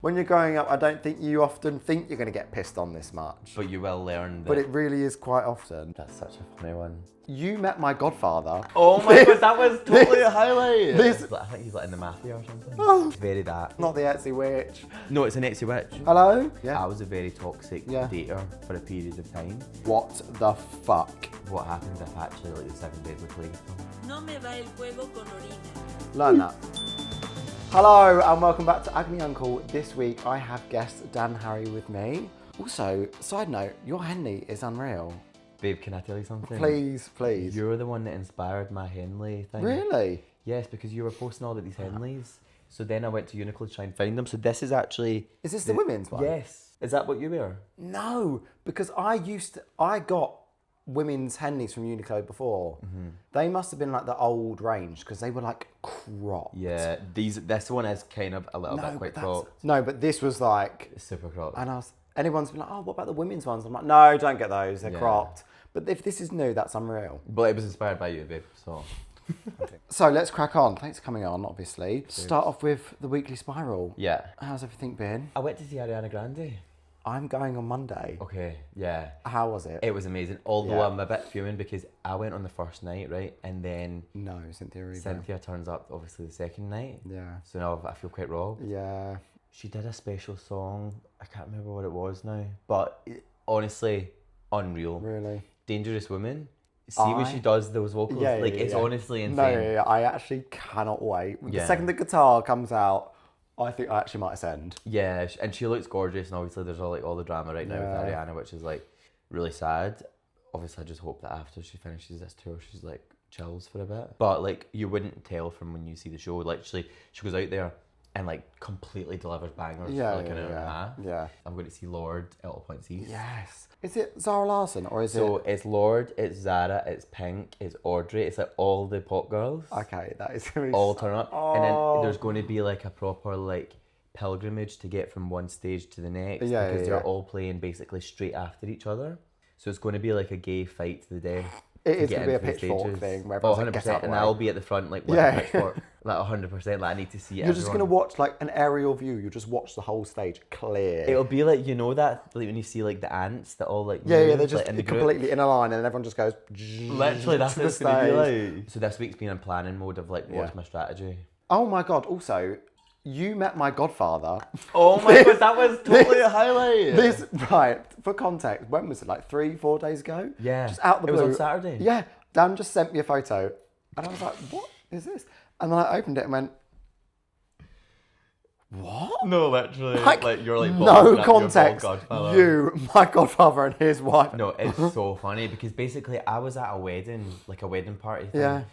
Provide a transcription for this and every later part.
When you're growing up, I don't think you often think you're going to get pissed on this much. But you will learn that. But it really is quite often. That's such a funny one. You met my godfather. Oh my god, that was totally a highlight. I think he's like in the mafia or something. Oh. Very that. Not the Etsy witch. No, it's an Etsy witch. Hello? Yeah. I was a very toxic dater for a period of time. What the fuck? What happens if actually like the 7 days with Clayton? No me va el juego con orina. Learn that. Hello and welcome back to Agony Uncle. This week I have guest Dan Harry with me. Also, side note, your Henley is unreal. Babe, can I tell you something? Please, please. You're the one that inspired my Henley thing. Really? Yes, because you were posting all of these Henleys. So then I went to Uniqlo to try and find them. So this is actually... Is this the women's one? Yes. Is that what you wear? No, because I got women's Henleys from Uniqlo before. Mm-hmm. They must have been like the old range because they were like cropped. Yeah, this one is kind of a little bit quite cropped. No, but this was like... Super cropped. And anyone's been like, oh, what about the women's ones? I'm like, no, don't get those, they're cropped. But if this is new, that's unreal. But it was inspired by you, babe, so... Okay. So let's crack on. Thanks for coming on, obviously. Cheers. Start off with the weekly spiral. Yeah. How's everything been? I went to see Ariana Grande. I'm going on Monday. Okay, yeah. How was it? It was amazing, although I'm a bit fuming because I went on the first night, right? And then... No, Cynthia. Cynthia turns up, obviously, the second night. Yeah. So now I feel quite robbed. Yeah. She did a special song. I can't remember what it was now. But honestly, unreal. Really? Dangerous Woman. See when she does those vocals. It's honestly insane. No, I actually cannot wait. The second the guitar comes out, I think I actually might ascend. Yeah, and she looks gorgeous, and obviously there's all the drama right now with Ariana, which is like really sad. Obviously, I just hope that after she finishes this tour, she's like chills for a bit. But like you wouldn't tell from when you see the show. Literally, she goes out there and like completely delivers bangers for like an hour and a half. Yeah. I'm going to see Lord at all points east. Yes. Is it Zara Larsson or is it? So it's Lord, it's Zara, it's Pink, it's Audrey. It's like all the pop girls. Okay, that is going to be all turn up, and then there's going to be like a proper like pilgrimage to get from one stage to the next because they're all playing basically straight after each other. So it's going to be like a gay fight to the death. It is going to be a pitchfork thing where everyone's like, 100%, and I'll be at the front like with a pitchfork, like 100%. Like I need to see it. You're just going to watch like an aerial view. You just watch the whole stage clear. It'll be like, you know that like when you see like the ants that all like they're just like, in the completely in a line, and everyone just goes. Literally, that's what it's going to be like. So this week's been in planning mode of like what's my strategy. Oh my god! Also, you met my godfather. Oh my god, that was totally a highlight. Right, for context, when was it? Like 3-4 days ago? Yeah. Just out the blue. It was on Saturday. Yeah. Dan just sent me a photo, and I was like, "What is this?" And then I opened it and went, "What?" No, literally. Like you're like no context. Godfather. My godfather, and his wife. No, it's so funny because basically I was at a wedding, like a wedding party thing,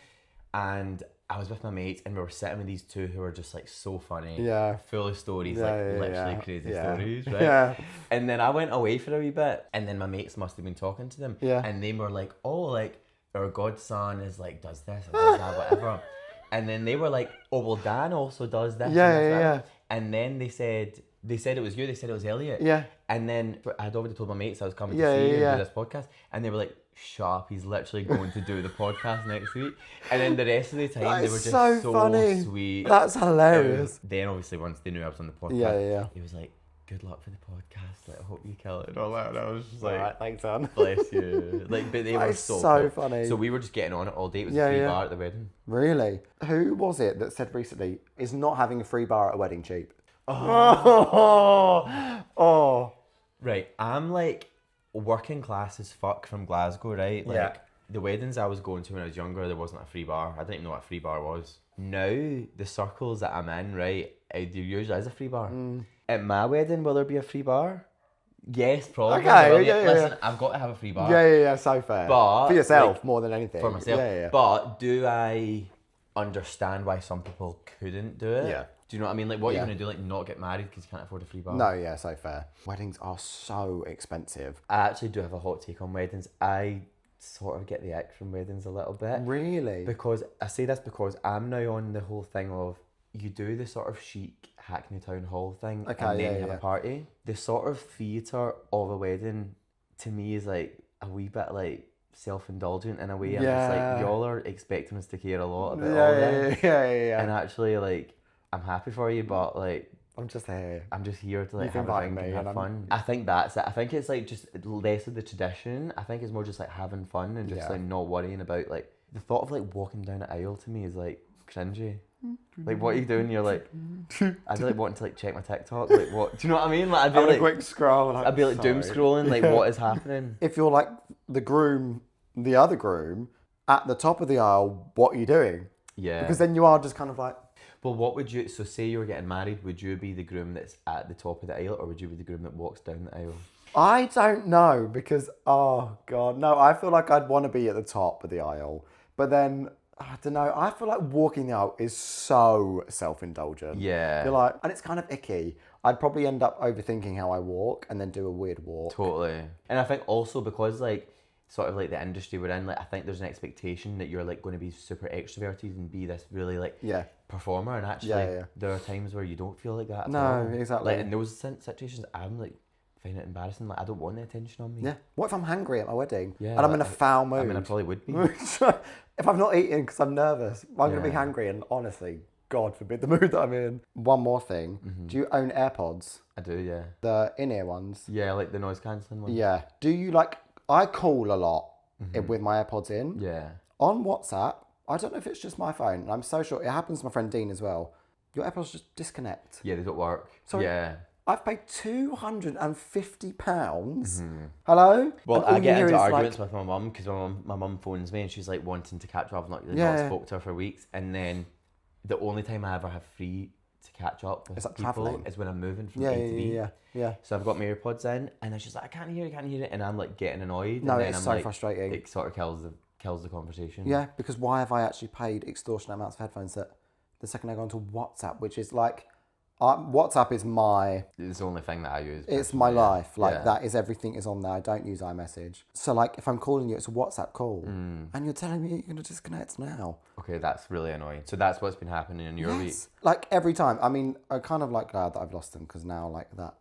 and I was with my mates, and we were sitting with these two who were just like so funny, full of stories, literally crazy stories, right? Yeah. And then I went away for a wee bit, and then my mates must have been talking to them, and they were like, "Oh, like our godson is like does this and does that, whatever," and then they were like, "Oh, well, Dan also does this." And then they said it was you. They said it was Elliot. Yeah. And then I'd already told my mates I was coming to see you and do this podcast, and they were like, "Shut up, he's literally going to do the podcast next week." And then the rest of the time they were just so funny. Sweet. That's hilarious. Then obviously once they knew I was on the podcast, he was like, "Good luck for the podcast. Like, I hope you kill it." And all that. And I was just like, "Alright, thanks, son." Bless you. Like, but they were so cool. Funny. So we were just getting on it all day. It was a free bar at the wedding. Really? Who was it that said recently, "Is not having a free bar at a wedding cheap"? Oh. Right. I'm like working class as fuck from Glasgow, right? Like the weddings I was going to when I was younger, there wasn't a free bar. I didn't even know what a free bar was. Now the circles that I'm in, right, there usually is a free bar. At my wedding, will there be a free bar? Yes, probably. Okay, Listen, I've got to have a free bar. Yeah, so fair. But for yourself, like, more than anything. For myself. Yeah. But do I understand why some people couldn't do it? Yeah. Do you know what I mean? Like, what are you going to do? Like, not get married because you can't afford a free bar? No, yeah, so fair. Weddings are so expensive. I actually do have a hot take on weddings. I sort of get the ick from weddings a little bit. Really? Because I say this because I'm now on the whole thing of you do the sort of chic Hackney Town Hall thing and then you have a party. The sort of theatre of a wedding to me is like a wee bit like self-indulgent in a way. I'm just like, y'all are expecting us to care a lot about all this. Yeah. And actually, like, I'm happy for you, but like, I'm just here. I'm just here to like You've have a invited drink me and have and fun. I think that's it. I think it's like just less of the tradition. I think it's more just like having fun and just like not worrying about like the thought of like walking down an aisle to me is like cringy. Like what are you doing? You're like, I'd be like wanting to like check my TikTok. Like what? Do you know what I mean? Like I'd be like, a quick scroll. Like, I'd be like doom scrolling. Like what is happening? If you're like the other groom at the top of the aisle, what are you doing? Yeah. Because then you are just kind of like. Well, what would you? So say you were getting married, would you be the groom that's at the top of the aisle, or would you be the groom that walks down the aisle? I don't know because oh god, no. I feel like I'd want to be at the top of the aisle, but then. I don't know. I feel like walking the aisle is so self-indulgent. Yeah. You're like, and it's kind of icky. I'd probably end up overthinking how I walk and then do a weird walk. Totally. And I think also because like sort of like the industry we're in, like I think there's an expectation that you're like going to be super extroverted and be this really like performer, and actually there are times where you don't feel like that at all. No, exactly. Like in those situations, I'm like find it embarrassing. Like I don't want the attention on me. Yeah. What if I'm hungry at my wedding? Yeah. And I'm in a foul mood. I mean, I probably would be. If I've not eaten because I'm nervous, I'm going to be hungry, and honestly, God forbid the mood that I'm in. One more thing. Do you own AirPods? I do, yeah. The in-ear ones? Yeah, like the noise cancelling ones. Yeah. Do you like, I call a lot with my AirPods in. Yeah. On WhatsApp, I don't know if it's just my phone, and I'm so sure it happens to my friend Dean as well. Your AirPods just disconnect. Yeah, they don't work. So yeah. I've paid £250. Hello? Well, I get into arguments with my mum because my mum phones me and she's like wanting to catch up. I've not really not spoke to her for weeks, and then the only time I ever have free to catch up with people travelling. Is when I'm moving from A to B. Yeah. So I've got my AirPods in, and then she's like, I can't hear it, and I'm like getting annoyed. No, and then it's I'm so like, frustrating. It sort of kills the conversation. Yeah, because why have I actually paid extortionate amounts of headphones that the second I go onto WhatsApp, which is like, WhatsApp is it's the only thing that I use. It's my life. Like that is everything is on there. I don't use iMessage. So like if I'm calling you, it's a WhatsApp call. And you're telling me you're going to disconnect now. Okay, that's really annoying. So that's what's been happening in your week. Like every time. I mean, I'm kind of like glad that I've lost them because now like that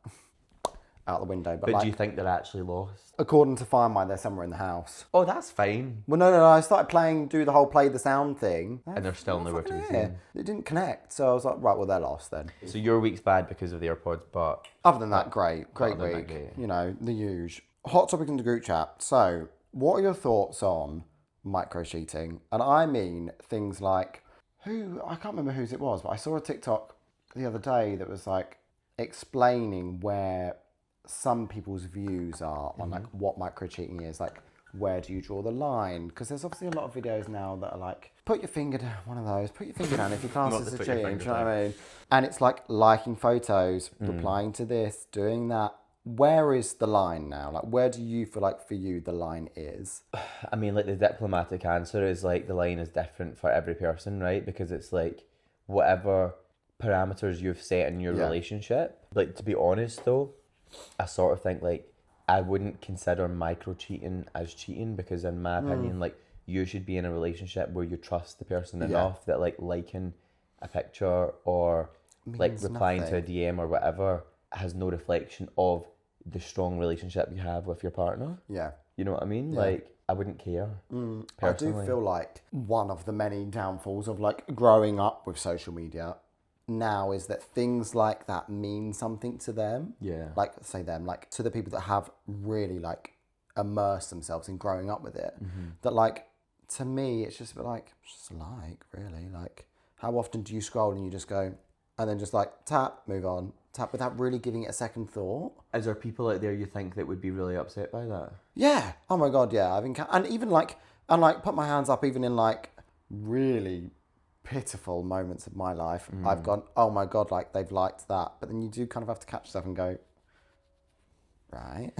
out the window. But like, do you think they're actually lost? According to Find My, they're somewhere in the house. Oh, that's fine. Well, no. I started do the whole play the sound thing. And they're still nowhere to be seen. It didn't connect. So I was like, right, well, they're lost then. So your week's bad because of the AirPods, but... Other than that, great week. You know, the huge. Hot topic in the group chat. So, what are your thoughts on micro-cheating? And I mean things like, I can't remember whose it was, but I saw a TikTok the other day that was like explaining where some people's views are on like what micro-cheating is. Like, where do you draw the line? Because there's obviously a lot of videos now that are like, put your finger down, one of those, put your finger down if you class as a cheating, do you know what I mean? And it's like liking photos, replying to this, doing that. Where is the line now? Like, where do you feel like for you the line is? I mean, like the diplomatic answer is like the line is different for every person, right? Because it's like whatever parameters you've set in your relationship. Like, to be honest though, I sort of think like I wouldn't consider micro cheating as cheating because in my opinion, like you should be in a relationship where you trust the person enough that like liking a picture or like replying to a DM or whatever has no reflection of the strong relationship you have with your partner. Yeah. You know what I mean? Yeah. Like I wouldn't care. I do feel like one of the many downfalls of like growing up with social media now is that things like that mean something to them. Yeah. Like, say them, like to the people that have really like immersed themselves in growing up with it. That like, to me, it's just a bit like, just like, really. Like, how often do you scroll and you just go, and then just like tap, move on, tap without really giving it a second thought? Is there people out there you think that would be really upset by that? Yeah. Oh my God, yeah. And even like, and like put my hands up even in like really pitiful moments of my life. I've gone, oh my God, like they've liked that. But then you do kind of have to catch yourself and go, right.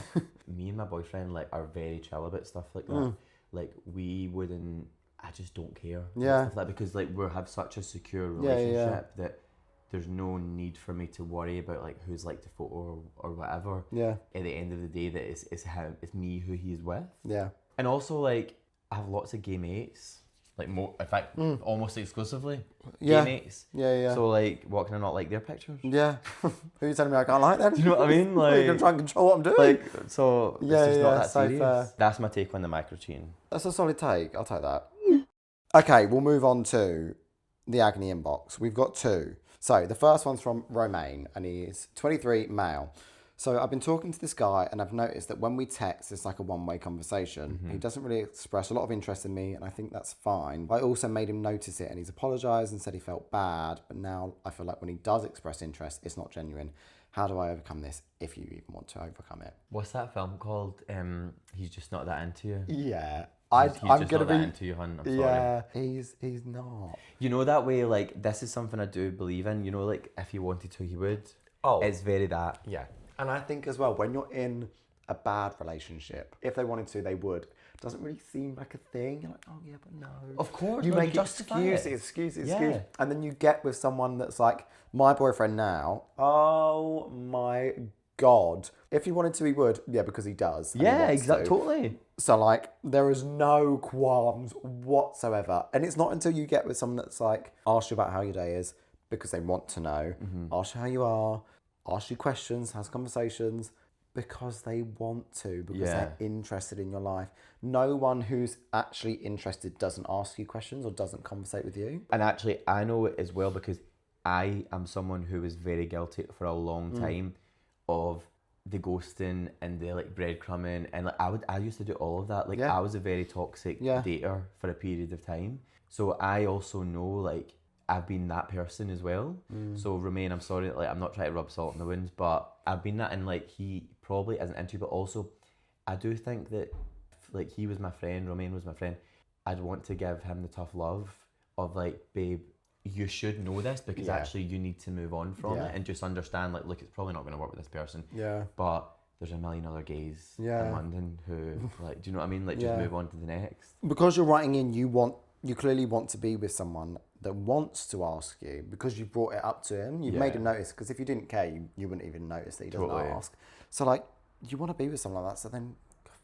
Me and my boyfriend like are very chill about stuff like that. Like we wouldn't, I just don't care. Yeah. Stuff like that, because like we have such a secure relationship that there's no need for me to worry about like who's liked a photo or whatever. Yeah. At the end of the day, that it's him, it's me who he's with. Yeah. And also like I have lots of gay mates. Like in fact, almost exclusively gay mates. Yeah. So like, what can I not like their pictures? Yeah. Who are you telling me I can't like them? Do you know what I mean? Like, you're gonna try and control what I'm doing. Like, so it's just not that serious. Fair. That's my take on the micro cheating. That's a solid take. I'll take that. Okay, we'll move on to the Agony Inbox. We've got two. So the first one's from Romain, and he's 23, male. So I've been talking to this guy, and I've noticed that when we text, it's like a one-way conversation. He doesn't really express a lot of interest in me, and I think that's fine. I also made him notice it, and he's apologised and said he felt bad, but now I feel like when he does express interest, it's not genuine. How do I overcome this, if you even want to overcome it? What's that film called? He's just not that into you. Yeah. I'm just not that into you, hun. I'm sorry. Yeah, he's not. You know that way, like, this is something I do believe in. You know, like, if he wanted to, he would. Oh. It's very that. Yeah. And I think as well, when you're in a bad relationship, if they wanted to, they would. It doesn't really seem like a thing. You're like, oh yeah, but no. Of course. You no, make justify excuses. Yeah. And then you get with someone that's like, my boyfriend now, oh my God. If he wanted to, he would. Yeah, because he does. Yeah, exactly. Totally. So like, there is no qualms whatsoever. And it's not until you get with someone that's like, ask you about how your day is, because they want to know, ask you how you are, ask you questions, has conversations, because they want to, because they're interested in your life. No one who's actually interested doesn't ask you questions or doesn't conversate with you. And actually, I know it as well, because I am someone who was very guilty for a long time of the ghosting and the like breadcrumbing, and like I used to do all of that. Like I was a very toxic dater for a period of time. So I also know, like, I've been that person as well. So Romain, I'm sorry, like, I'm not trying to rub salt in the wounds, but I've been that, and like, he probably isn't into, but also I do think that, like, he was my friend, Romain was my friend, I'd want to give him the tough love of like, babe, you should know this, because actually you need to move on from it and just understand, like, look, it's probably not going to work with this person. Yeah. But there's a million other gays in London who, like, do you know what I mean? Like, just move on to the next. Because you're writing in, you clearly want to be with someone that wants to ask you, because you brought it up to him. You've made him notice, because if you didn't care, you wouldn't even notice that he doesn't ask. So, like, you want to be with someone like that, so then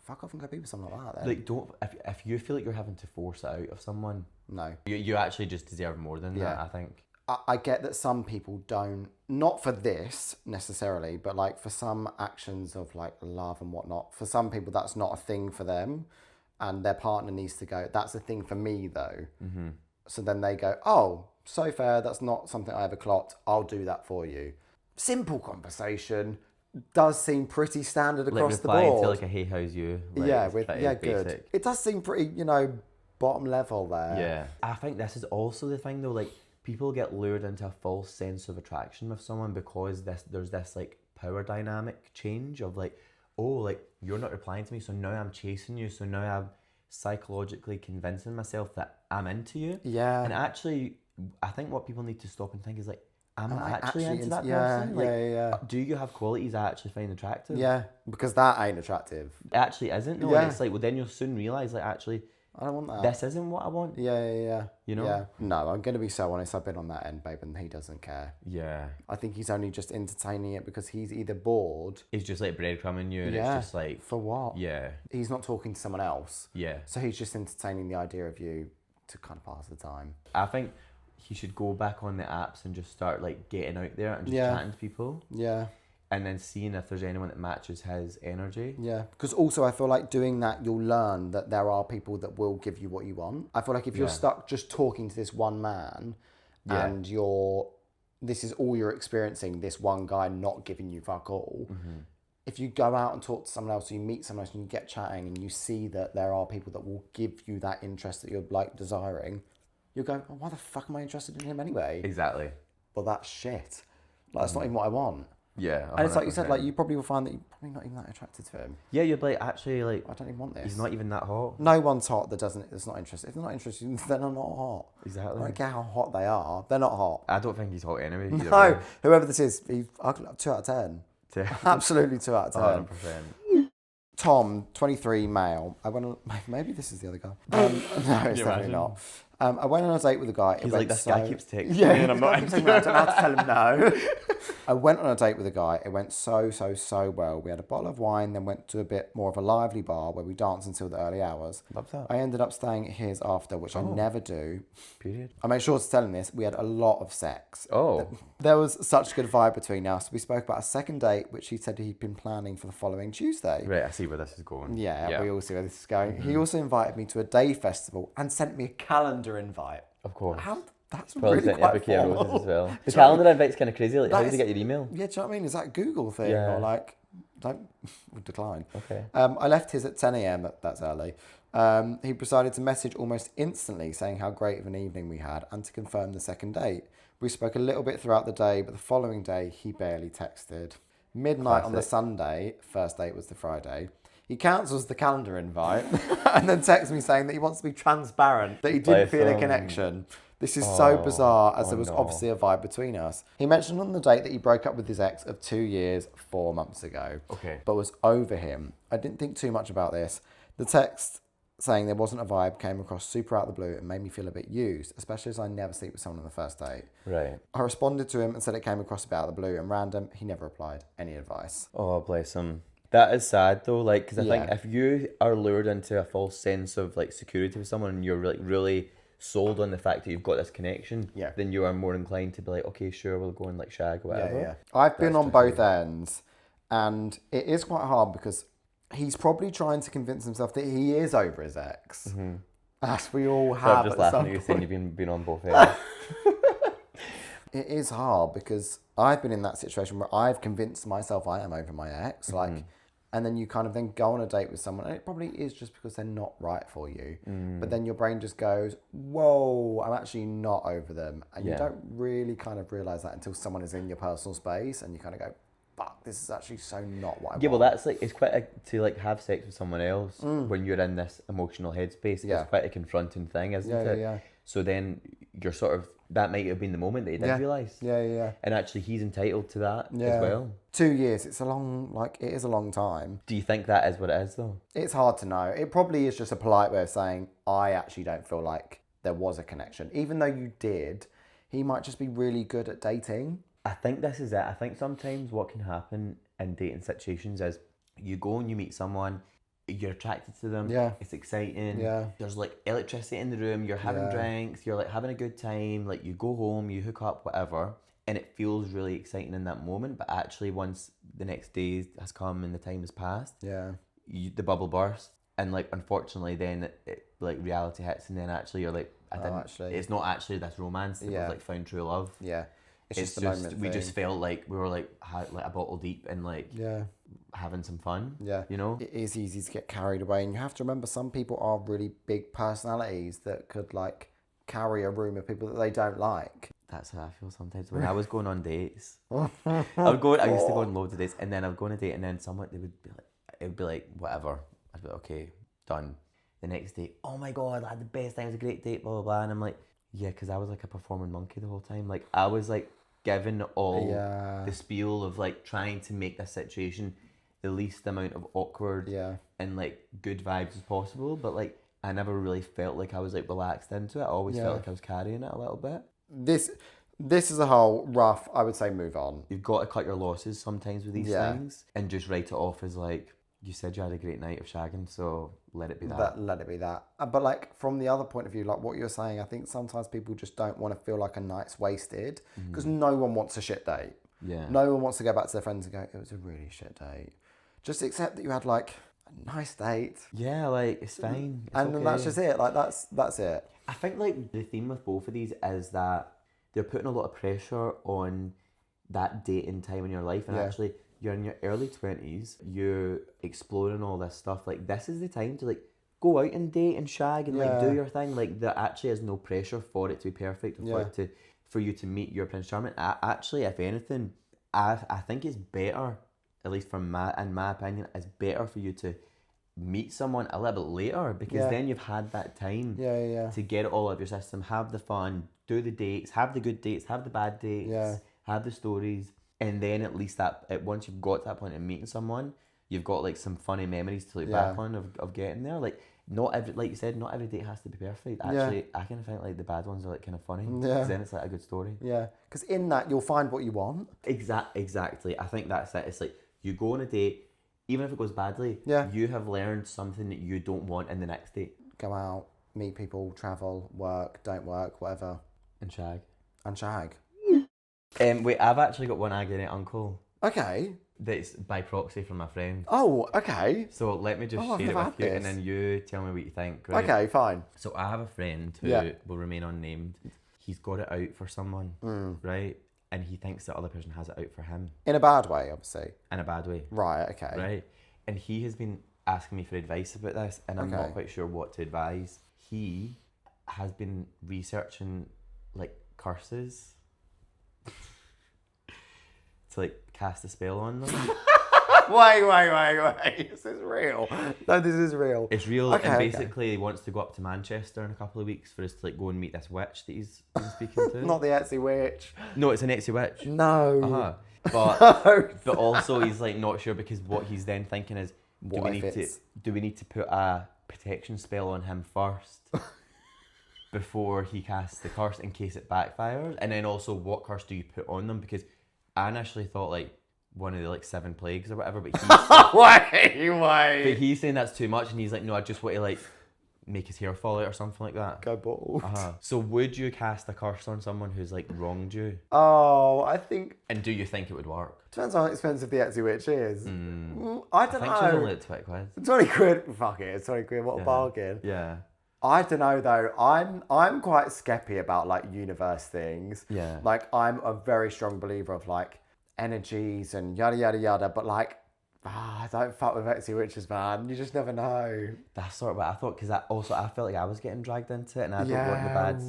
fuck off and go be with someone like that then. Like, don't, if you feel like you're having to force it out of someone, no. You actually just deserve more than that, I think. I get that some people don't, not for this necessarily, but like for some actions of like love and whatnot, for some people that's not a thing for them, and their partner needs to go, that's a thing for me though. So then they go, oh, so fair, that's not something I ever clocked, I'll do that for you. Simple conversation, does seem pretty standard across the board. Replying to like a hey, how's you? Like, good. Basic. It does seem pretty, bottom level there. Yeah. I think this is also the thing though, like, people get lured into a false sense of attraction with someone because there's this like power dynamic change of like, oh, like, you're not replying to me, so now I'm chasing you, so now I'm psychologically convincing myself that I'm into you. Yeah. And actually, I think what people need to stop and think is like, am I actually into that person? Like, do you have qualities I actually find attractive? Yeah, because that ain't attractive. It actually isn't. No, and it's like, well, then you'll soon realise, like, actually, I don't want that. This isn't what I want. Yeah. You know? Yeah. No, I'm going to be so honest. I've been on that end, babe, and he doesn't care. Yeah. I think he's only just entertaining it because he's either bored. He's just like breadcrumbing you, and it's just like... For what? Yeah. He's not talking to someone else. Yeah. So he's just entertaining the idea of you to kind of pass the time. I think he should go back on the apps and just start like getting out there and just chatting to people. Yeah. And then seeing if there's anyone that matches his energy. Yeah, because also I feel like doing that, you'll learn that there are people that will give you what you want. I feel like if you're stuck just talking to this one man and this is all you're experiencing, this one guy not giving you fuck all, if you go out and talk to someone else, or you meet someone else and you get chatting and you see that there are people that will give you that interest that you're like desiring, you'll go, oh, why the fuck am I interested in him anyway? Exactly. Well, that's shit. Like, that's not even what I want. Yeah, 100%. And it's like you said, like, you probably will find that you're probably not even that attracted to him. Yeah, you're like, actually, like, I don't even want this. He's not even that hot. No one's hot that's not interested. If they're not interested, then they're not hot. Exactly. I don't care how hot they are. They're not hot. I don't think he's hot anyway. No, whoever this is, he's 2 out of 10. Absolutely 2 out of 10. 100%. Tom, 23, male. I went on, maybe this is the other guy. No, it's definitely not. I went on a date with a guy. He's like, this guy keeps texting me and I'm not into it. I don't know how to tell him no. I went on a date with a guy. It went so well. We had a bottle of wine, then went to a bit more of a lively bar where we danced until the early hours. Love that. I ended up staying at his after, which I never do. Period. I made sure to tell him this. We had a lot of sex. Oh. There was such good vibe between us. We spoke about a second date, which he said he'd been planning for the following Tuesday. Right, I see where this is going. Yeah, we all see where this is going. He also invited me to a day festival and sent me a calendar invite. Of course. How the That's Probably really sent you a quite bouquet of formal. roses as well. The calendar invite's kind of crazy. Like, how did you get your email? Yeah, do you know what I mean? Is that a Google thing or like, don't decline. Okay. I left his at 10 a.m. That's early. He decided to message almost instantly saying how great of an evening we had and to confirm the second date. We spoke a little bit throughout the day, but the following day he barely texted. Midnight on the Sunday, first date was the Friday. He cancels the calendar invite and then texts me saying that he wants to be transparent, that he didn't feel a connection. This is so bizarre as there was obviously a vibe between us. He mentioned on the date that he broke up with his ex of 2 years, 4 months ago, but was over him. I didn't think too much about this. The text saying there wasn't a vibe came across super out of the blue and made me feel a bit used, especially as I never sleep with someone on the first date. Right. I responded to him and said it came across a bit out of the blue and random. He never replied. Any advice? Oh, bless him. That is sad though, like, because I think if you are lured into a false sense of like security with someone and you're like really sold on the fact that you've got this connection, then you are more inclined to be like, okay, sure, we'll go and like shag or whatever. I've been on both ends, and it is quite hard because he's probably trying to convince himself that he is over his ex. As we all have. I'm just laughing at you saying you've been on both ends. It is hard because I've been in that situation where I've convinced myself I am over my ex, like, and then you kind of then go on a date with someone, and it probably is just because they're not right for you. But then your brain just goes, whoa, I'm actually not over them. And you don't really kind of realise that until someone is in your personal space and you kind of go, fuck, this is actually so not what I want. Yeah, well, that's like, it's quite to like have sex with someone else when you're in this emotional headspace. It's quite a confronting thing, isn't it? Yeah. So then you're sort of, that might have been the moment that you didn't realise. Yeah. And actually he's entitled to that as well. 2 years, it is a long time. Do you think that is what it is though? It's hard to know. It probably is just a polite way of saying, I actually don't feel like there was a connection. Even though you did, he might just be really good at dating. I think this is it. I think sometimes what can happen in dating situations is you go and you meet someone, you're attracted to them, it's exciting, there's like electricity in the room, you're having drinks, you're like having a good time, like you go home, you hook up, whatever, and it feels really exciting in that moment, but actually once the next day has come and the time has passed, the bubble bursts, and like unfortunately then it like reality hits, and then actually you're like, it's not actually this romance that we've like found true love. It's just we just felt like we were like a bottle deep and like having some fun. You know, it is easy to get carried away, and you have to remember some people are really big personalities that could like carry a room of people that they don't like. That's how I feel sometimes when I was going on dates. I used to go on loads of dates, and then I'd go on a date, and then someone it would be like whatever. I'd be like, okay, done. The next day, oh my god, I had the best time. It was a great date, blah blah blah, and I'm like, yeah, because I was like a performing monkey the whole time. Like I was like given all the spiel of like trying to make this situation the least amount of awkward and like good vibes as possible, but like I never really felt like I was like relaxed into it. I always felt like I was carrying it a little bit. This is a whole rough, I would say, move on. You've got to cut your losses sometimes with these things and just write it off as like, you said you had a great night of shagging, so let it be that. Let it be that. But like from the other point of view, like what you're saying, I think sometimes people just don't want to feel like a night's wasted because no one wants a shit date. No one wants to go back to their friends and go, it was a really shit date. Just accept that you had like a nice date. Yeah, like it's fine. It's and then that's just it. Like that's it. I think like the theme with both of these is that they're putting a lot of pressure on that dating time in your life, and actually you're in your early 20s, you're exploring all this stuff. Like this is the time to like go out and date and shag and like do your thing. Like there actually is no pressure for it to be perfect or for you to meet your Prince Charming. Actually, if anything, I think it's better, at least in my opinion, it's better for you to meet someone a little bit later, because then you've had that time to get it all out of your system, have the fun, do the dates, have the good dates, have the bad dates, have the stories, and then at least once you've got to that point of meeting someone, you've got like some funny memories to look back on of getting there. Like like you said, not every date has to be perfect. Actually, I kind of think like the bad ones are like kind of funny, because then it's like a good story. Yeah, because in that you'll find what you want. Exactly. I think that's it. It's like you go on a date, even if it goes badly, you have learned something that you don't want in the next date. Go out, meet people, travel, work, don't work, whatever. And shag. Wait, I've actually got one Agony Uncle. Okay. That's by proxy from my friend. Oh, okay. So let me just share it with you, and then you tell me what you think. Right? Okay, fine. So I have a friend who will remain unnamed. he's got it out for someone, right? And he thinks the other person has it out for him. In a bad way, obviously. In a bad way. Right, okay. Right? And he has been asking me for advice about this, and I'm not quite sure what to advise. He has been researching, like, curses to, like, cast a spell on them. Wait. This is real. No, this is real. It's real, and basically he wants to go up to Manchester in a couple of weeks for us to, like, go and meet this witch that he's been speaking to. Not the Etsy witch. No, it's an Etsy witch. No. Uh-huh. But also he's, like, not sure, because what he's then thinking is, do we need to put a protection spell on him first before he casts the curse in case it backfires? And then also, what curse do you put on them? Because I initially thought, like, one of the, like, 7 plagues or whatever, but he's Wait. but he's saying that's too much, and he's like, no, I just want to, like, make his hair fall out or something like that. Go bald. So would you cast a curse on someone who's, like, wronged you? Oh, I think... And do you think it would work? Depends on how expensive the Etsy witch is. I don't I think know. she's only at 20 quid. 20 quid. Fuck it, it's 20 quid. What a bargain. Yeah. I don't know though. I'm quite skeppy about, like, universe things. Yeah. Like, I'm a very strong believer of, like, energies and yada yada yada. But, like, I don't fuck with Etsy witches, man. You just never know. That's sort of what I thought, because I felt like I was getting dragged into it, and I don't want the bads.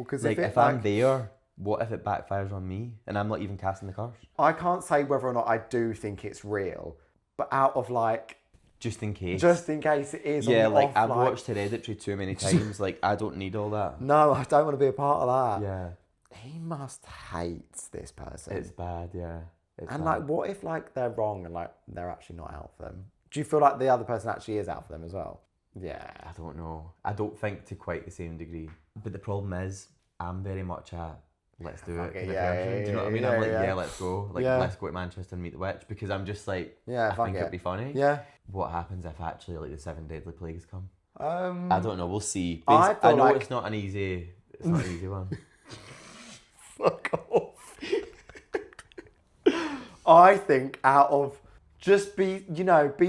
Because Like, if I'm there, what if it backfires on me and I'm not even casting the curse? I can't say whether or not I do think it's real, but out of, like, Just in case. just in case it is. Yeah, on the like, off, I've like, watched Hereditary too many times. Like, I don't need all that. No, I don't want to be a part of that. Yeah. He must hate this person. It's bad, yeah. It's And, bad. like, what if, like, they're wrong and, like, they're actually not out for them? Do you feel like the other person actually is out for them as well? Yeah. I don't know. I don't think to quite the same degree. But the problem is, I'm very much a let's do it kind of person. Do you know what I mean? I'm like, yeah, let's go. Like, let's go to Manchester and meet the witch, because I'm just like, I think it'd be funny. Yeah. What happens if actually, like, the 7 deadly plagues come? I I don't know. We'll see. I I know like... it's not an easy one. Fuck off. I think out of just be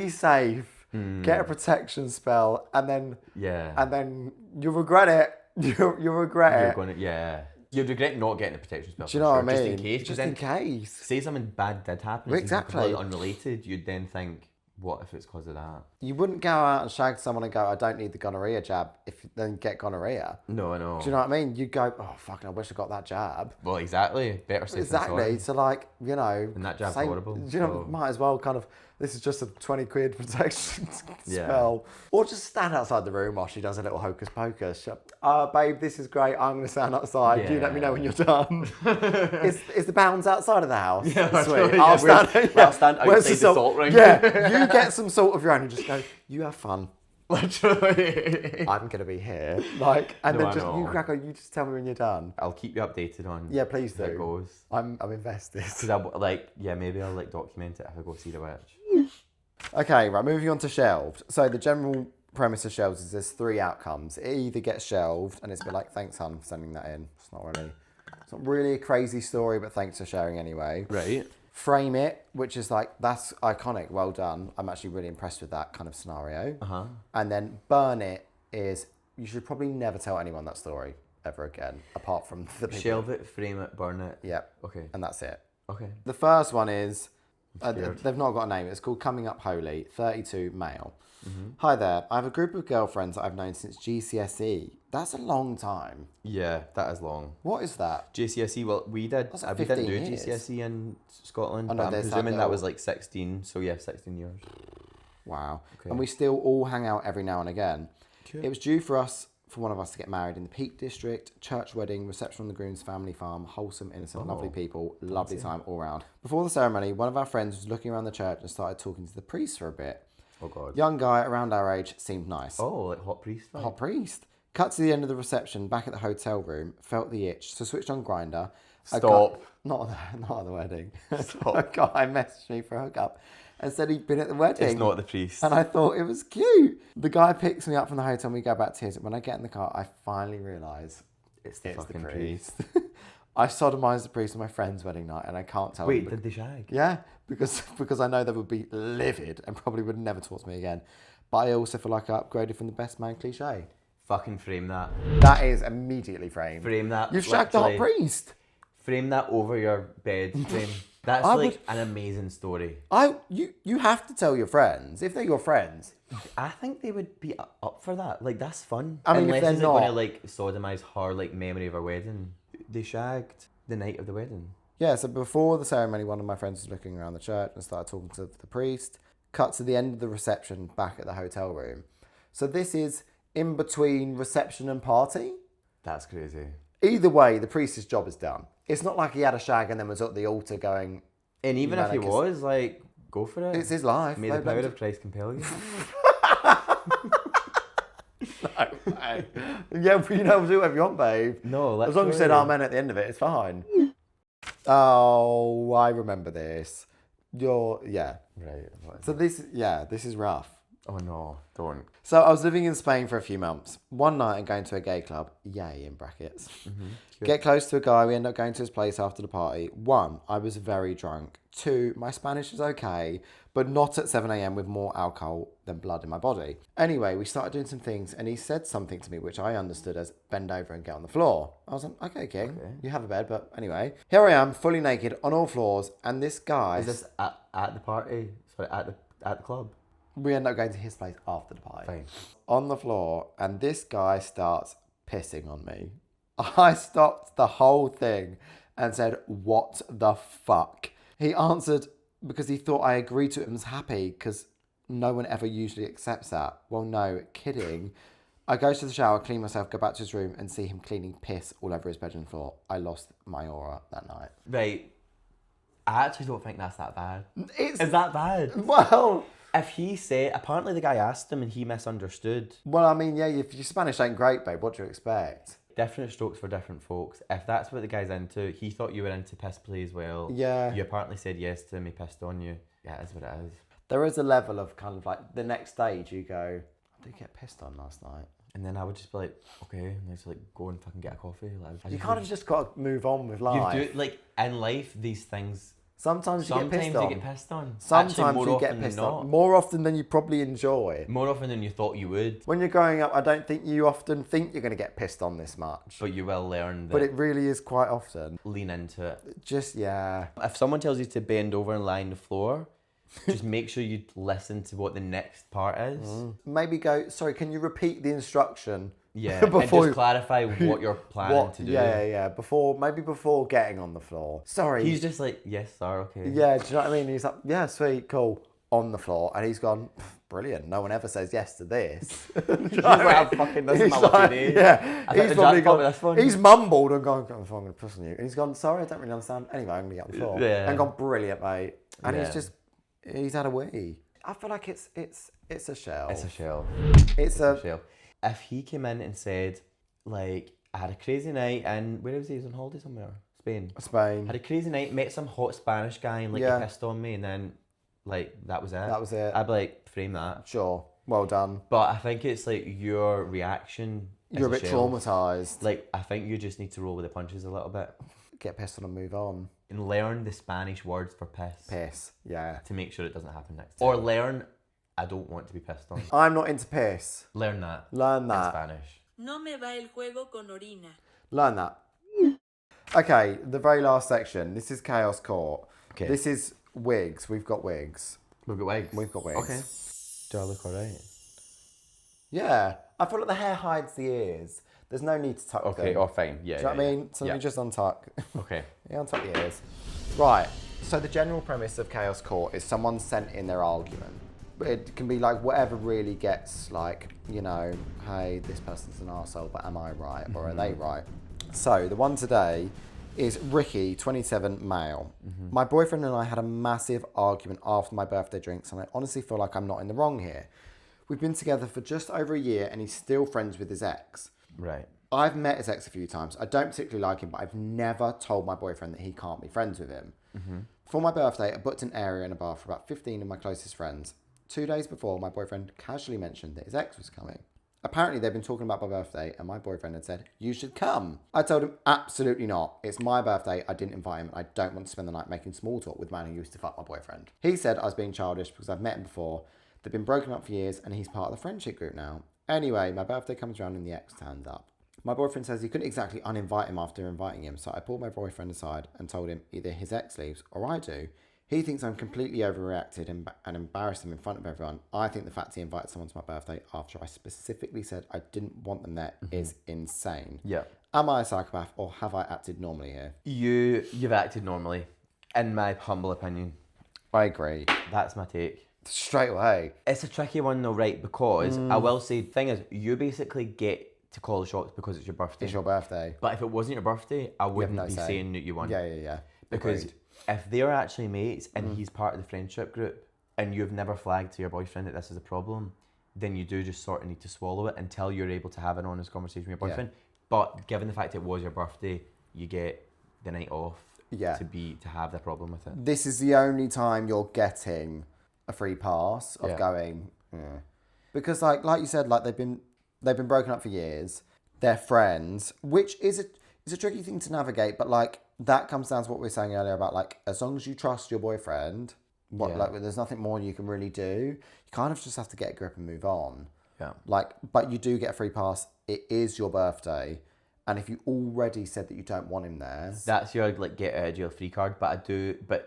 safe, get a protection spell, and then you'll regret it. You'll regret it. You'd regret not getting a protection spell. Do you know what I mean? Just in case. Just in case. Say something bad did happen. Exactly. Completely unrelated. You'd then think, what if it's because of that? You wouldn't go out and shag someone and go, I don't need the gonorrhea jab, if then get gonorrhea. No, I know. Do you know what I mean? You go, oh, fucking, I wish I got that jab. Well, exactly. Better safe than sorry. So, like, you know. And that jab's horrible. Do you know, might as well kind of, this is just a 20 quid protection spell. Or just stand outside the room while she does a little hocus pocus. Babe, this is great. I'm going to stand outside. You let me know when you're done. is the bounds outside of the house? Yeah, sweet. I'll stand outside the salt ring. Yeah, you get some salt of your own and just go, you have fun. Literally. I'm going to be here. Like, and No, then just, I know. you crack on, you just tell me when you're done. I'll keep you updated on Please how do. it goes. I'm invested. Because maybe I'll, like, document it if I go see the witch. Okay, right, moving on to Shelved. So the general premise of Shelved is there's 3 outcomes. It either gets shelved, and it's a bit like, thanks, hun, for sending that in. It's not really a crazy story, but thanks for sharing anyway. Right. Frame it, which is like, that's iconic, well done. I'm actually really impressed with that kind of scenario. And then burn it is, you should probably never tell anyone that story ever again, apart from the people. Shelve it, frame it, burn it. Yep. Okay. And that's it. Okay. The first one is, scared. they've not got a name. It's called Coming Up Holy, 32 male. Hi there. I have a group of girlfriends that I've known since GCSE. That's a long time. Yeah, that is long. What is that? GCSE, well, we did. That's like We didn't 15 do years. GCSE in Scotland, Oh, no, but I'm there's that presuming that little- was like 16. So yeah, 16 years. Wow. Okay. And we still all hang out every now and again. Cool. It was due for one of us to get married in the Peak District, church wedding, reception on the groom's family farm, wholesome, innocent, lovely people, lovely time all round. Before the ceremony, one of our friends was looking around the church and started talking to the priest for a bit. Oh God. Young guy, around our age, seemed nice. Oh, like hot priest. Right? Hot priest. Cut to the end of the reception, back at the hotel room, felt the itch, so switched on Grindr. Stop. Not at the wedding. Stop. A guy messaged me for a hookup and said he'd been at the wedding. It's not the priest. And I thought it was cute. The guy picks me up from the hotel and we go back to his. When I get in the car, I finally realise it's the fucking priest. I sodomised the priest on my friend's wedding night and I can't tell Wait, them. did they shag? Yeah, because I know they would be livid and probably would never talk to me again. But I also feel like I upgraded from the best man cliche. Fucking frame that. That is immediately framed. Frame that. You've shagged the hot priest. Frame that over your bed frame. That's an amazing story. You have to tell your friends if they're your friends. I think they would be up for that. Like, that's fun. I mean, unless if they're it's not, going to like sodomize her like memory of her wedding. They shagged the night of the wedding. Yeah. So before the ceremony, one of my friends was looking around the church and started talking to the priest. Cut to the end of the reception back at the hotel room. So this is in between reception and party. That's crazy. Either way, the priest's job is done. It's not like he had a shag and then was at the altar going... And even if he was, like, go for it. It's his life. May the power of Christ compel you. No, mate. Yeah, but you know, do whatever you want, babe. No, as long as you said amen at the end of it, it's fine. Oh, I remember this. Yeah. Right. So this is rough. Oh no, don't. So I was living in Spain for a few months. One night I'm going to a gay club. Yay, in brackets. Get close to a guy. We end up going to his place after the party. 1, I was very drunk. 2, my Spanish is okay, but not at 7 a.m. with more alcohol than blood in my body. Anyway, we started doing some things and he said something to me which I understood as bend over and get on the floor. I was like, okay, King, you have a bed, but anyway. Here I am, fully naked, on all floors, and this guy... Is this at the party? Sorry, at the club? We end up going to his place after the party. Fine. On the floor, and this guy starts pissing on me. I stopped the whole thing and said, what the fuck? He answered because he thought I agreed to it and was happy because no one ever usually accepts that. Well, no, kidding. I go to the shower, clean myself, go back to his room and see him cleaning piss all over his bedroom floor. I lost my aura that night. Right. I actually don't think that's that bad. Is that bad? Well... If he said, apparently the guy asked him and he misunderstood. Well, I mean, yeah, if your Spanish ain't great, babe, what do you expect? Different strokes for different folks. If that's what the guy's into, he thought you were into piss play as well. Yeah. You apparently said yes to him, he pissed on you. Yeah, it is what it is. There is a level of kind of like the next stage you go, I did get pissed on last night. And then I would just be like, okay, let's like go and fucking get a coffee. Like, you kind of just got to move on with life. You do, like in life, these things. Sometimes you get pissed on. Sometimes you get pissed on. More often than you probably enjoy. More often than you thought you would. When you're growing up, I don't think you often think you're going to get pissed on this much. But you will learn that. But it really is quite often. Lean into it. Just, yeah. If someone tells you to bend over and lie on the floor, just make sure you listen to what the next part is. Maybe go, sorry, can you repeat the instruction? Yeah, and just clarify what you're planning to do. Yeah. Before getting on the floor. Sorry. He's just like, yes, sir, okay. Yeah, do you know what I mean? He's like, yeah, sweet, cool. On the floor. And he's gone, brilliant. No one ever says yes to this. He's like, fucking, this is my lucky day. Yeah. He's probably gone, he's mumbled and gone, I'm going to piss on you. And he's gone, sorry, I don't really understand. Anyway, I'm going to get on the floor. Yeah. And gone, brilliant, mate. And he's had a wee. I feel like it's a shell. It's a shell. It's a shell. If he came in and said, like, I had a crazy night and where was he? He was on holiday somewhere? Spain. Had a crazy night, met some hot Spanish guy and like he pissed on me and then like that was it. I'd be like, frame that. Sure. Well done. But I think it's like your reaction. You're a bit traumatized. Like I think you just need to roll with the punches a little bit. Get pissed on and move on. And learn the Spanish words for piss. Piss, yeah. To make sure it doesn't happen next time. Or learn, I don't want to be pissed on. I'm not into piss. Learn that. Learn that. In Spanish. No me va el juego con orina. Learn that. Okay, the very last section. This is Chaos Court. Okay. This is wigs. We've got wigs. We've got wigs. Okay. Do I look alright? Yeah. I feel like the hair hides the ears. There's no need to tuck them. Okay, oh fine. Yeah. Do you know what I mean? So let me just untuck. Okay. Yeah, untuck the ears. Right. So the general premise of Chaos Court is someone sent in their argument. It can be like whatever really gets like, you know, hey, this person's an arsehole, but am I right? Or are they right? So the one today is Ricky, 27, male. My boyfriend and I had a massive argument after my birthday drinks, and I honestly feel like I'm not in the wrong here. We've been together for just over a year and he's still friends with his ex. Right. I've met his ex a few times. I don't particularly like him, but I've never told my boyfriend that he can't be friends with him. For my birthday, I booked an area in a bar for about 15 of my closest friends. 2 days before, my boyfriend casually mentioned that his ex was coming. Apparently, they've been talking about my birthday, and my boyfriend had said, you should come. I told him, absolutely not. It's my birthday. I didn't invite him, and I don't want to spend the night making small talk with the man who used to fuck my boyfriend. He said I was being childish because I've met him before. They've been broken up for years, and he's part of the friendship group now. Anyway, my birthday comes around and the ex turns up. My boyfriend says he couldn't exactly uninvite him after inviting him, so I pulled my boyfriend aside and told him either his ex leaves or I do. He thinks I'm completely overreacted and embarrassed him in front of everyone. I think the fact he invited someone to my birthday after I specifically said I didn't want them there is insane. Yeah. Am I a psychopath or have I acted normally here? You've acted normally, in my humble opinion. I agree. That's my take. Straight away. It's a tricky one though, right? Because I will say, the thing is, you basically get to call the shots because it's your birthday. It's your birthday. But if it wasn't your birthday, I wouldn't no be say. saying that you won. Yeah. Because if they're actually mates and he's part of the friendship group and you've never flagged to your boyfriend that this is a problem, then you do just sort of need to swallow it until you're able to have an honest conversation with your boyfriend. Yeah. But given the fact it was your birthday, you get the night off to have the problem with it. This is the only time you're getting a free pass of going, because like you said, like they've been broken up for years. They're friends, which is a tricky thing to navigate. But like that comes down to what we were saying earlier about like as long as you trust your boyfriend, there's nothing more you can really do. You kind of just have to get a grip and move on. Yeah. Like, but you do get a free pass. It is your birthday. And if you already said that you don't want him there, that's your like get out of jail free card. But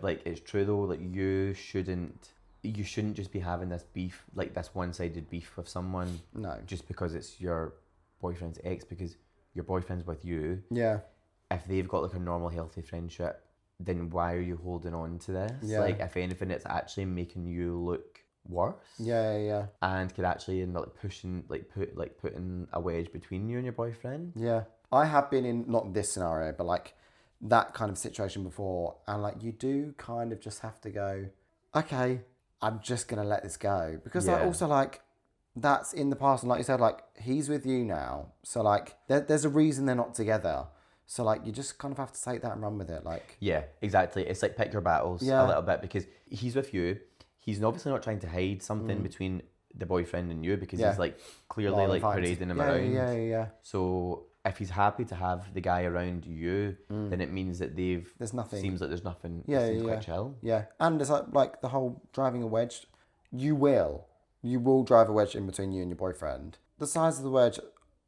like it's true though. Like you shouldn't just be having this beef, like this one-sided beef with someone. No. Just because it's your boyfriend's ex, because your boyfriend's with you. Yeah. If they've got like a normal, healthy friendship, then why are you holding on to this? Yeah. Like if anything, it's actually making you look worse. Yeah. And could actually end up putting a wedge between you and your boyfriend. Yeah. I have been in, not this scenario, but like that kind of situation before. And like you do kind of just have to go, okay, I'm just going to let this go. Because like also like that's in the past. And like you said, like he's with you now. So like there's a reason they're not together. So like you just kind of have to take that and run with it. Like yeah, exactly. It's like pick your battles a little bit because he's with you. He's obviously not trying to hide something between the boyfriend and you because he's like clearly like parading him around. Yeah. So if he's happy to have the guy around you, then it means that there's nothing. Seems like there's nothing. Yeah, seems quite chill. Yeah, and it's like the whole driving a wedge. You will drive a wedge in between you and your boyfriend. The size of the wedge,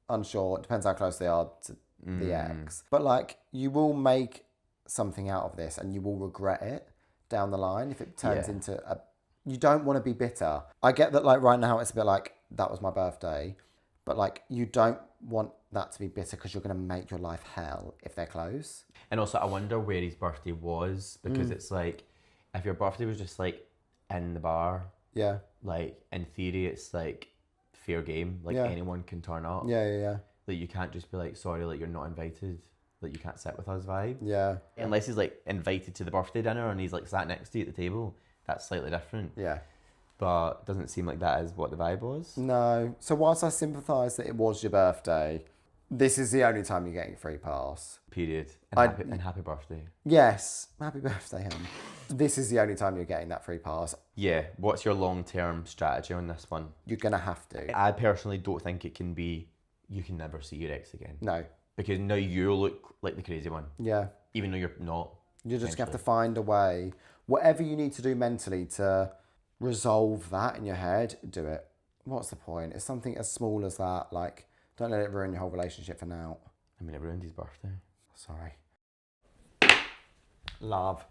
unsure. It depends how close they are to the ex. But like you will make something out of this, and you will regret it down the line if it turns into a. You don't want to be bitter. I get that. Like right now, it's a bit like that was my birthday, but like you don't want that to be bitter because you're going to make your life hell if they're close. And also I wonder where his birthday was because it's like if your birthday was just like in the bar, like in theory it's like fair game, like anyone can turn up. Yeah. Like you can't just be like sorry, like you're not invited, like you can't sit with us vibe. Yeah. Unless he's like invited to the birthday dinner and he's like sat next to you at the table, that's slightly different. Yeah. But doesn't seem like that is what the vibe was. No. So whilst I sympathise that it was your birthday, this is the only time you're getting a free pass. Period. And happy birthday. Yes. Happy birthday, hon. This is the only time you're getting that free pass. Yeah. What's your long-term strategy on this one? You're going to have to. I personally don't think it can be, you can never see your ex again. No. Because now you look like the crazy one. Yeah. Even though you're not. You're just going to have to find a way. Whatever you need to do mentally to resolve that in your head, do it. What's the point? It's something as small as that. Like, don't let it ruin your whole relationship for now. I mean, it ruined his birthday. Sorry. Love.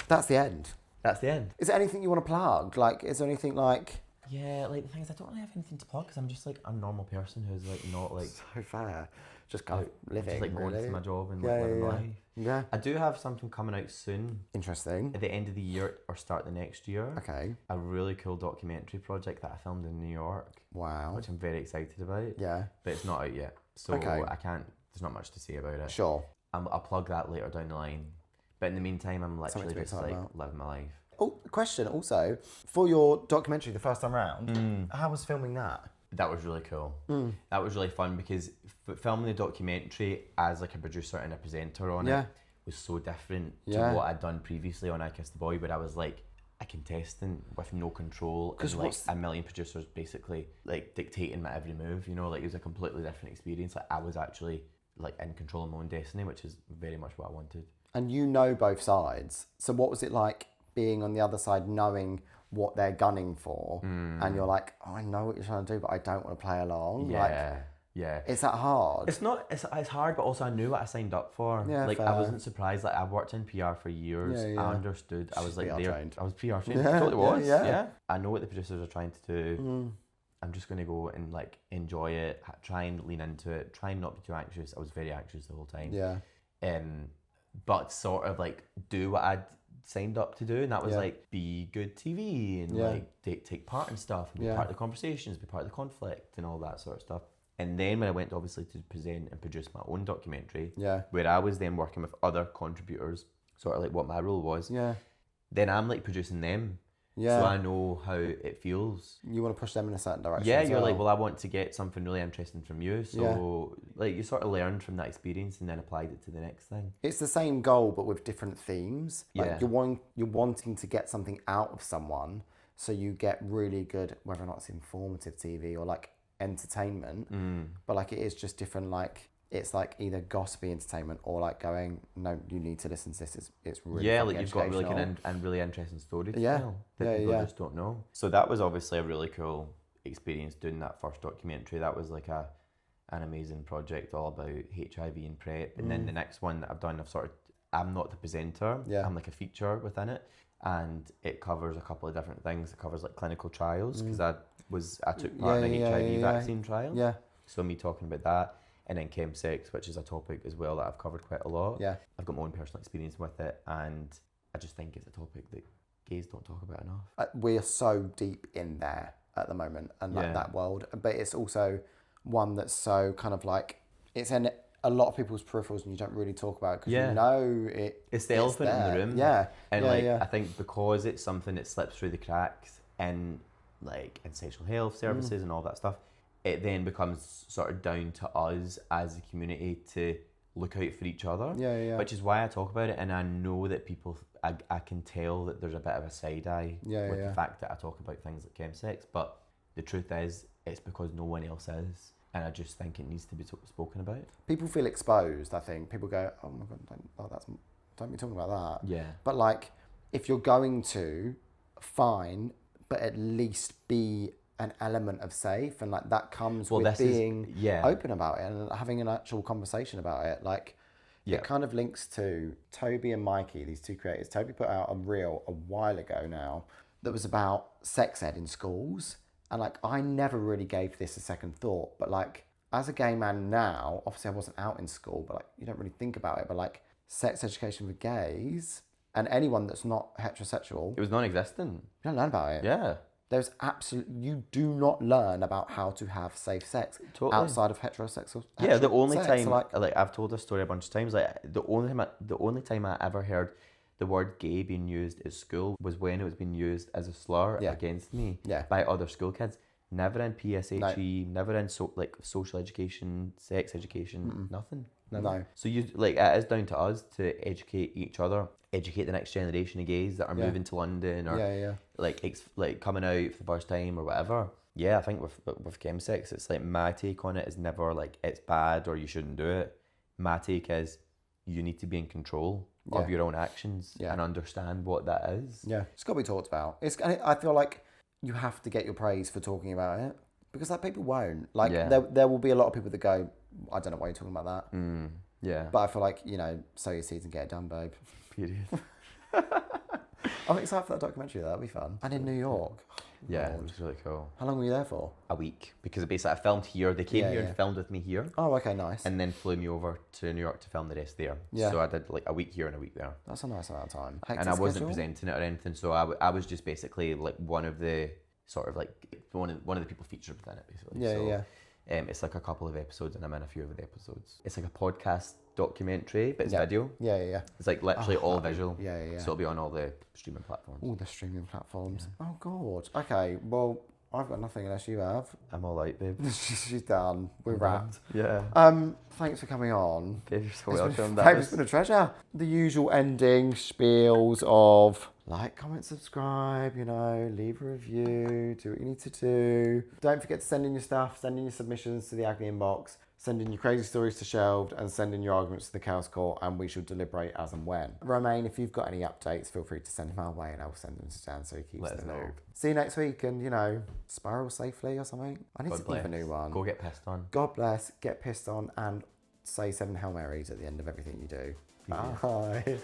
That's the end. That's the end. Is there anything you want to plug? Like, is there anything like... Yeah, like the thing is, I don't really have anything to plug because I'm just like a normal person who's like not like... So fair. Just kind of living, just like going really. to my job and like living life. Yeah. I do have something coming out soon. Interesting. At the end of the year or start the next year. Okay. A really cool documentary project that I filmed in New York. Wow. Which I'm very excited about. Yeah. But it's not out yet. So I can't, there's not much to say about it. Sure. I'll plug that later down the line. But in the meantime, I'm literally just like living my life. Oh, question also. For your documentary the first time round, how was filming that? That was really cool. That was really fun because filming the documentary as like a producer and a presenter on it was so different to what I'd done previously on I Kissed the Boy, where I was like a contestant with no control and like a million producers basically like dictating my every move, you know, like it was a completely different experience. Like I was actually like in control of my own destiny, which is very much what I wanted. And you know both sides. So what was it like being on the other side, knowing what they're gunning for, and you're like, oh, I know what you're trying to do, but I don't want to play along. Yeah. Is that hard? It's not. It's hard, but also I knew what I signed up for. Yeah, like fair. I wasn't surprised. Like I worked in PR for years. Yeah. I understood. I was like PR there. trained. I was PR trained. Yeah, Totally was. yeah. I know what the producers are trying to do. I'm just gonna go and like enjoy it. Try and lean into it. Try and not be too anxious. I was very anxious the whole time. Yeah. But sort of like do what I'd signed up to do, and that was like be good TV and like take part in stuff, and be part of the conversations, be part of the conflict, and all that sort of stuff. And then when I went obviously to present and produce my own documentary, where I was then working with other contributors, sort of like what my role was, then I'm like producing them. So I know how it feels. You want to push them in a certain direction. Yeah, you're like, well, I want to get something really interesting from you. So like you sort of learned from that experience and then applied it to the next thing. It's the same goal but with different themes. Like you're wanting to get something out of someone, so you get really good, whether or not it's informative TV or like entertainment, but like it is just different. Like it's like either gossipy entertainment or like going, no, you need to listen to this. It's really like you've got really good and really interesting stories to tell that people just don't know. So that was obviously a really cool experience doing that first documentary. That was like an amazing project all about HIV and PrEP. And then the next one that I've done, I'm not the presenter. I'm like a feature within it, and it covers a couple of different things. It covers like clinical trials because I took part in an HIV vaccine trial. Yeah. So me talking about that. And then chemsex, which is a topic as well that I've covered quite a lot. Yeah. I've got my own personal experience with it, and I just think it's a topic that gays don't talk about enough. We're so deep in there at the moment, and like that world, but it's also one that's so kind of like, it's in a lot of people's peripherals and you don't really talk about it because you know it's the elephant in the room. Yeah. And I think because it's something that slips through the cracks in sexual health services and all that stuff, it then becomes sort of down to us as a community to look out for each other. Which is why I talk about it, and I know that people, I can tell that there's a bit of a side eye with the fact that I talk about things like chemsex, but the truth is, it's because no one else is, and I just think it needs to be spoken about. People feel exposed, I think. People go, oh my God, don't be talking about that. Yeah. But like, if you're going to, fine, but at least be an element of safe, and like that comes with being open about it and having an actual conversation about it. Like it kind of links to Toby and Mikey, these two creators. Toby put out a reel a while ago now that was about sex ed in schools, and like I never really gave this a second thought, but like as a gay man now, obviously I wasn't out in school, but like you don't really think about it, but like sex education for gays and anyone that's not heterosexual, it was non-existent. You don't learn about it. You do not learn about how to have safe sex outside of heterosexual. The only time, like I've told this story a bunch of times, like the only time I ever heard the word gay being used at school was when it was being used as a slur against me by other school kids. Never in PSHE, never in social education, sex education, nothing. No. So you it is down to us to educate each other, educate the next generation of gays that are moving to London or coming out for the first time or whatever. Yeah, I think with chemsex, it's like my take on it is never like it's bad or you shouldn't do it. My take is you need to be in control of your own actions and understand what that is. Yeah, it's got to be talked about. I feel like you have to get your praise for talking about it, because like people won't. Like there will be a lot of people that go, I don't know why you're talking about that. But I feel like, sow your seeds and get it done, babe. Period. I'm excited for that documentary. That'll be fun. And in New York. It was really cool. How long were you there for? A week, because basically I filmed here. They came here and filmed with me here. Oh, okay, nice. And then flew me over to New York to film the rest there. So I did like a week here and a week there. That's a nice amount of time. And I wasn't presenting it or anything, so I was just basically like one of the sort of like one of the people featured within it, basically. It's like a couple of episodes, and I'm in a few of the episodes. It's like a podcast documentary, but it's video. It's like literally all visual. So it'll be on all the streaming platforms. All the streaming platforms. Oh God. Okay. Well, I've got nothing unless you have. I'm all right, babe. She's done. We're wrapped. Yeah. Thanks for coming on. Babe, you're so welcome. It's been a treasure. The usual ending spiels of like, comment, subscribe, leave a review, do what you need to do. Don't forget to send in your stuff, send in your submissions to the Agony Inbox. Send in your crazy stories to Shelved and send in your arguments to the Chaos Court, and we shall deliberate as and when. Romain, if you've got any updates, feel free to send them our way and I'll send them to Dan so he keeps the loop. See you next week and, spiral safely or something. I need to think of a new one. Go get pissed on. God bless, get pissed on, and say 7 Hail Marys at the end of everything you do. Bye.